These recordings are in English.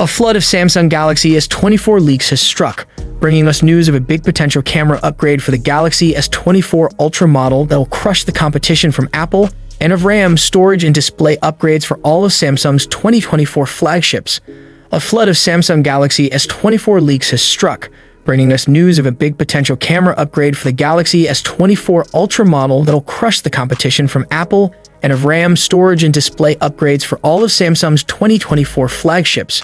A flood of Samsung Galaxy S24 leaks has struck, bringing us news of a big potential camera upgrade for the Galaxy S24 Ultra model that will crush the competition from Apple, and of RAM, storage, and display upgrades for all of Samsung's 2024 flagships. A flood of Samsung Galaxy S24 leaks has struck, bringing us news of a big potential camera upgrade for the Galaxy S24 Ultra model that will crush the competition from Apple, and of RAM, storage, and display upgrades for all of Samsung's 2024 flagships.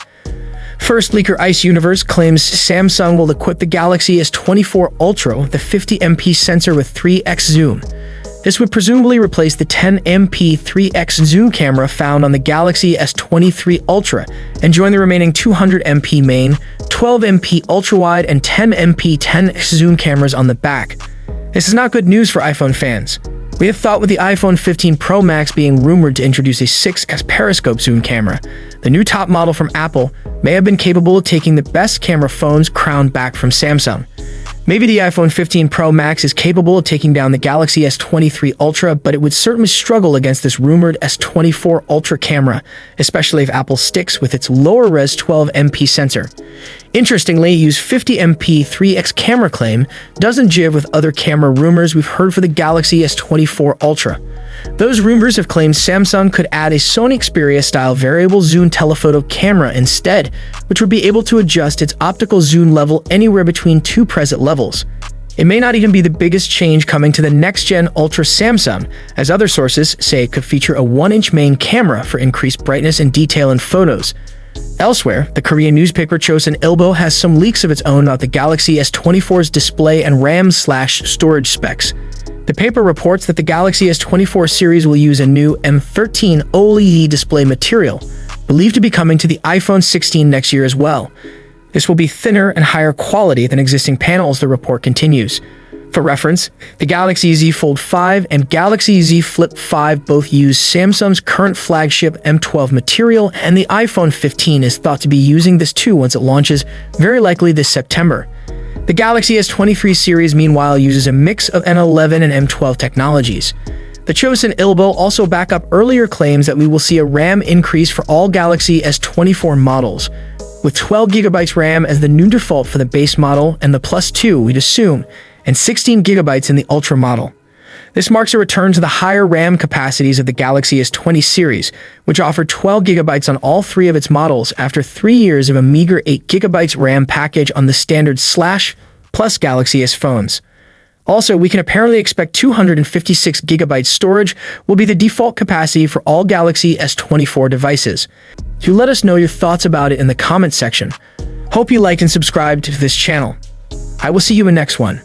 First leaker Ice Universe claims Samsung will equip the Galaxy S24 Ultra with a 50MP sensor with 3x zoom. This would presumably replace the 10MP 3x zoom camera found on the Galaxy S23 Ultra and join the remaining 200MP main, 12MP ultra-wide, and 10MP 10x zoom cameras on the back. This is not good news for iPhone fans. We have thought with the iPhone 15 Pro Max being rumored to introduce a 6x periscope zoom camera, the new top model from Apple may have been capable of taking the best camera phone's crown back from Samsung. Maybe the iPhone 15 Pro Max is capable of taking down the Galaxy S23 Ultra, but it would certainly struggle against this rumored S24 Ultra camera, especially if Apple sticks with its lower-res 12MP sensor. Interestingly, use 50MP 3x camera claim doesn't jive with other camera rumors we've heard for the Galaxy S24 Ultra. Those rumors have claimed Samsung could add a Sony Xperia-style variable zoom telephoto camera instead, which would be able to adjust its optical zoom level anywhere between two preset levels. It may not even be the biggest change coming to the next-gen Ultra Samsung, as other sources say it could feature a 1-inch main camera for increased brightness and detail in photos. Elsewhere, the Korean newspaper Chosun Ilbo has some leaks of its own about the Galaxy S24's display and RAM/storage specs. The paper reports that the Galaxy S24 series will use a new M13 OLED display material, believed to be coming to the iPhone 16 next year as well. This will be thinner and higher quality than existing panels, the report continues. For reference, the Galaxy Z Fold 5 and Galaxy Z Flip 5 both use Samsung's current flagship M12 material, and the iPhone 15 is thought to be using this too once it launches, very likely this September. The Galaxy S23 series, meanwhile, uses a mix of N11 and M12 technologies. The Chosun Ilbo also back up earlier claims that we will see a RAM increase for all Galaxy S24 models, with 12GB RAM as the new default for the base model and the Plus 2, we'd assume, and 16GB in the Ultra model. This marks a return to the higher RAM capacities of the Galaxy S20 series, which offered 12GB on all three of its models after 3 years of a meager 8GB RAM package on the standard /Plus Galaxy S phones. Also, we can apparently expect 256GB storage will be the default capacity for all Galaxy S24 devices. Do let us know your thoughts about it in the comments section. Hope you liked and subscribed to this channel. I will see you in the next one.